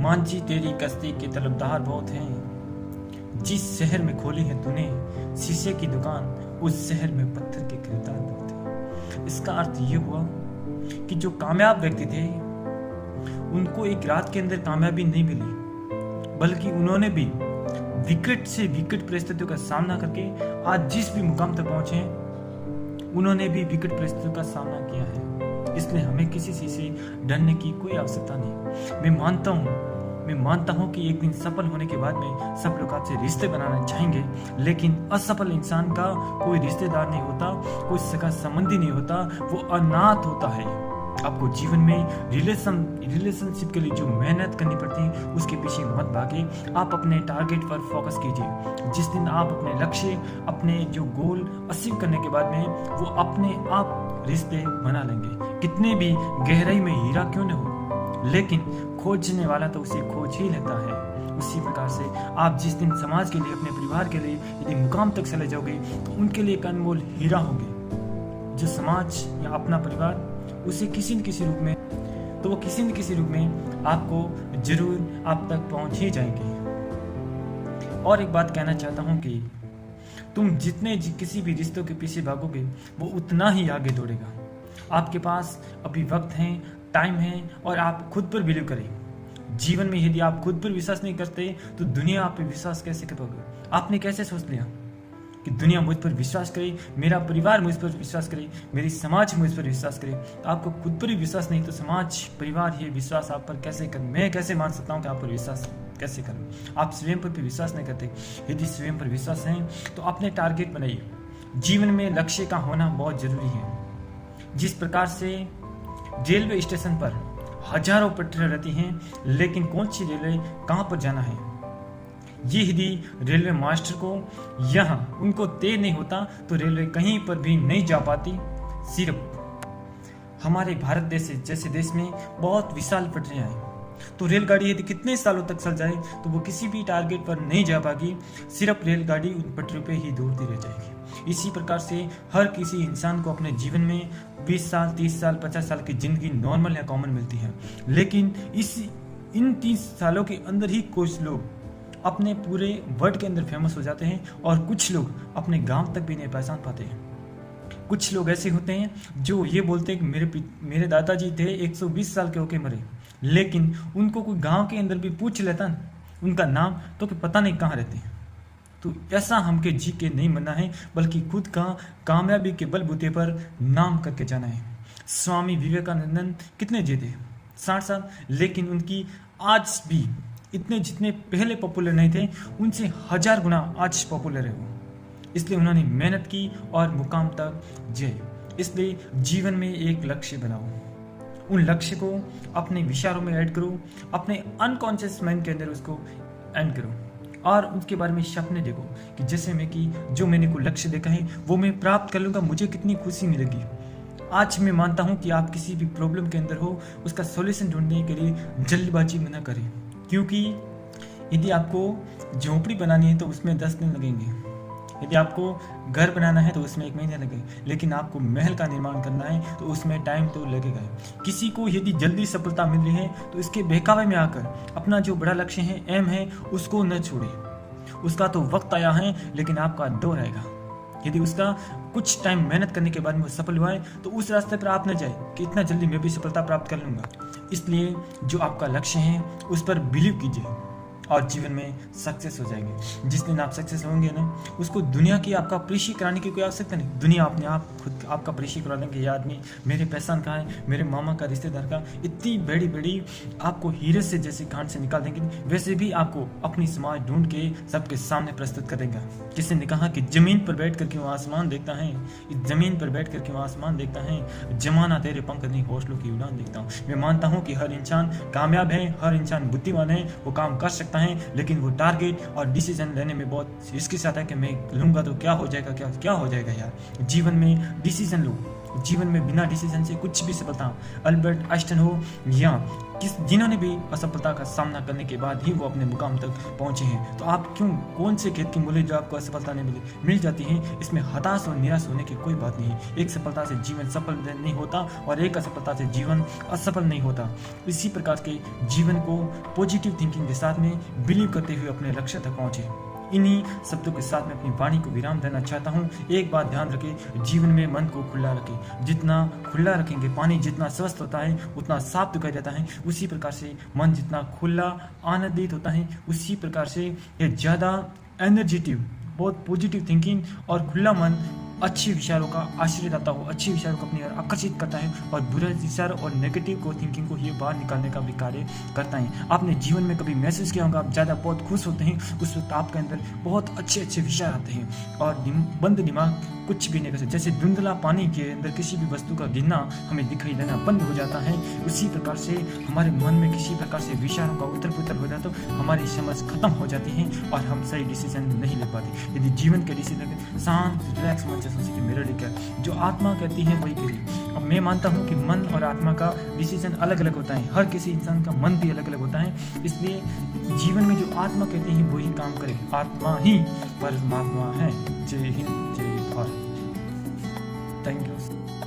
मांझी तेरी कश्ती के तलबदार बहुत हैं। जिस शहर में खोली है तूने शीशे की दुकान, उस शहर में पत्थर के खरीदार बहुत हैं। इसका अर्थ ये हुआ कि जो कामयाब व्यक्ति थे उनको एक रात के अंदर कामयाबी नहीं मिली, बल्कि उन्होंने भी विकट से विकट परिस्थितियों का सामना करके आज जिस भी मुकाम तक पहुंचे हैं, उन्होंने भी विकट परिस्थितियों का सामना किया है। इसलिए हमें किसी चीज से डरने की कोई आवश्यकता नहीं। मैं मानता हूँ कि एक दिन सफल होने के बाद में सब लोग आपसे रिश्ते बनाना चाहेंगे, लेकिन असफल इंसान का कोई रिश्तेदार नहीं होता, कोई सगा संबंधी नहीं होता, वो अनाथ होता है। आपको जीवन में रिलेशनशिप के लिए जो मेहनत करनी पड़ती है उसके पीछे मत भागे। आप अपने टारगेट पर फोकस कीजिए। जिस दिन आप अपने लक्ष्य, अपने जो गोल अचीव करने के बाद में वो अपने आप रिश्ते बना लेंगे। कितने भी गहराई में हीरा क्यों न हो, लेकिन खोजने वाला तो उसे खोज ही लेता है। उसी प्रकार से आप जिस दिन समाज के लिए, अपने परिवार के लिए यदि मुकाम तक चले जाओगे तो उनके लिए एक अनमोल हीरा होंगे। जो समाज या अपना परिवार उसे किसी न किसी रूप में, तो वो किसी न किसी रूप में आपको जरूर आप तक पहुंच ही जाएंगे। और एक बात कहना चाहता हूं कि तुम जितने किसी भी रिश्तों के पीछे भागोगे वो उतना ही आगे दौड़ेगा। आपके पास अभी वक्त है, टाइम है, और आप खुद पर बिलीव करें। जीवन में यदि आप खुद पर विश्वास नहीं करते तो दुनिया आप पर विश्वास कैसे कर पाओगे? आपने कैसे सोच लिया कि दुनिया मुझ पर विश्वास करे, मेरा परिवार मुझ पर विश्वास करे, मेरी समाज मुझ पर विश्वास करे? आपको खुद पर ही विश्वास नहीं तो समाज, परिवार ये विश्वास आप पर कैसे कर? मैं कैसे मान सकता हूँ कि आप पर विश्वास कैसे करूँ? आप स्वयं पर भी विश्वास नहीं करते। यदि स्वयं पर विश्वास है तो अपने टारगेट बनाइए। जीवन में लक्ष्य का होना बहुत जरूरी है। जिस प्रकार से रेलवे स्टेशन पर हजारों पटरियां रहती हैं, लेकिन कौन सी रेलवे कहाँ पर जाना है, ये यदि रेलवे मास्टर को यहाँ उनको तय नहीं होता तो रेलवे कहीं पर भी नहीं जा पाती। सिर्फ हमारे भारत देश जैसे देश में बहुत विशाल पटरियां हैं, तो रेलगाड़ी यदि कितने सालों तक चल जाए तो वो किसी भी टारगेट पर नहीं जा पाएगी। सिर्फ रेलगाड़ी उन पटरियों पे ही दौड़ती रह जाएगी। इसी प्रकार से हर किसी इंसान को अपने जीवन में 20 साल, 30 साल, 50 साल की जिंदगी नॉर्मल या कॉमन मिलती है, लेकिन इन 30 सालों के अंदर ही कुछ लोग अपने पूरे वर्ल्ड के अंदर फेमस हो जाते हैं और कुछ लोग अपने गांव तक भी नहीं पहचान पाते हैं। कुछ लोग ऐसे होते हैं जो ये बोलते हैं कि मेरे दादाजी थे 120 साल के होके मरे, लेकिन उनको कोई गांव के अंदर भी पूछ लेता ना उनका नाम तो पता नहीं कहाँ रहते हैं। तो ऐसा हमके जी के नहीं बनना है, बल्कि खुद का कामयाबी के बलबूते पर नाम करके जाना है। स्वामी विवेकानंद कितने जी थे? 60 साल, लेकिन उनकी आज भी इतने जितने पहले पॉपुलर नहीं थे उनसे 1000 गुना आज पॉपुलर है वो। इसलिए उन्होंने मेहनत की और मुकाम तक गए। इसलिए जीवन में एक लक्ष्य बनाओ, उन लक्ष्य को अपने विचारों में ऐड करो, अपने अनकॉन्शियस माइंड के अंदर उसको ऐड करो और उसके बारे में सपने देखो कि जैसे मैं कि जो मैंने कोई लक्ष्य देखा है वो मैं प्राप्त कर लूँगा, मुझे कितनी खुशी मिलेगी। आज मैं मानता हूँ कि आप किसी भी प्रॉब्लम के अंदर हो, उसका सॉल्यूशन ढूंढने के लिए जल्दबाजी में न करें, क्योंकि यदि आपको झोपड़ी बनानी है तो उसमें 10 दिन लगेंगे, यदि आपको घर बनाना है तो उसमें 1 महीना लगेगा, लेकिन आपको महल का निर्माण करना है तो उसमें टाइम तो लगेगा। किसी को यदि जल्दी सफलता मिल रही है तो इसके बहकावे में आकर अपना जो बड़ा लक्ष्य है, एम है, उसको न छोड़े। उसका तो वक्त आया है, लेकिन आपका दौर आएगा। यदि उसका कुछ टाइम मेहनत करने के बाद में वो सफल हुआ है तो उस रास्ते पर आप न जाए कि इतना जल्दी मैं भी सफलता प्राप्त कर लूँगा। इसलिए जो आपका लक्ष्य है उस पर बिलीव कीजिए और जीवन में सक्सेस हो जाएंगे। जिस दिन आप सक्सेस होंगे ना, उसको दुनिया की आपका परिचय कराने की कोई आवश्यकता नहीं। दुनिया अपने आप खुद आपका परिचय करा देंगे। ये आदमी मेरे पहचान का है, मेरे मामा का, रिश्तेदार का। इतनी बड़ी बड़ी आपको हीरे से जैसे गांठ से निकाल देंगे, वैसे भी आपको अपनी समाज ढूंढ के सबके सामने प्रस्तुत करेगा। किसी ने कहा कि जमीन पर बैठ कर क्यों आसमान देखता है, इस जमीन पर बैठ कर क्यों आसमान देखता है, जमाना तेरे पंख नहीं हौसलों की उड़ान देखता हूँ। मैं मानता हूँ कि हर इंसान कामयाब है, हर इंसान बुद्धिमान है, वो काम कर सकता है, लेकिन वो टारगेट और डिसीजन लेने में बहुत इसके साथ है कि मैं लूंगा तो क्या हो जाएगा, क्या हो जाएगा। यार जीवन में डिसीजन लो, जीवन में बिना डिसीजन से कुछ भी सफलता, अल्बर्ट आइंस्टाइन हो या जिन्होंने भी असफलता का सामना करने के बाद ही वो अपने मुकाम तक पहुंचे हैं। तो आप क्यों, कौन से खेत की मूल्य जो आपको असफलता नहीं मिल जाती है, इसमें हताश और निराश होने की कोई बात नहीं है। एक सफलता से जीवन सफल नहीं होता और एक असफलता से जीवन असफल नहीं होता। इसी प्रकार के जीवन को पॉजिटिव थिंकिंग के साथ में बिलीव करते हुए अपने लक्ष्य तक पहुंचे। इन्हीं शब्दों के साथ मैं अपनी वाणी को विराम देना चाहता हूँ। एक बात ध्यान रखें, जीवन में मन को खुला रखें। जितना खुला रखेंगे, पानी जितना स्वस्थ होता है उतना साफ दिखाई देता है, उसी प्रकार से मन जितना खुला आनंदित होता है, उसी प्रकार से ये ज़्यादा एनर्जेटिव, बहुत पॉजिटिव थिंकिंग और खुला मन अच्छे विचारों का आश्रय दाता हो, अच्छे विचारों को अपनी ओर आकर्षित करता है और बुरे विचार और नेगेटिव को थिंकिंग को ये बाहर निकालने का भी कार्य करता है। आपने जीवन में कभी महसूस किया होगा, आप ज़्यादा बहुत खुश होते हैं, उस वक्त आपके अंदर बहुत अच्छे अच्छे विचार आते हैं और बंद दिमाग कुछ भी नहीं कर सकते। जैसे धुंधला पानी के अंदर किसी भी वस्तु का गिरना हमें दिखाई देना बंद हो जाता है, उसी प्रकार से हमारे मन में किसी प्रकार से विचारों का उतर पुतर हो जाता तो हमारी समझ खत्म हो जाती है और हम सही डिसीजन नहीं ले पाते। यदि जीवन के डिसीजन शांत रिलैक्स मन से सोचे कि मेरे लिए क्या, जो आत्मा कहती है वही करिए। अब मैं मानता हूँ कि मन और आत्मा का डिसीजन अलग अलग होता है, हर किसी इंसान का मन भी अलग अलग होता है, इसलिए जीवन में जो आत्मा कहती है वही काम करे। आत्मा ही परमात्मा है। जय हिंद, जय भारत। Thank you.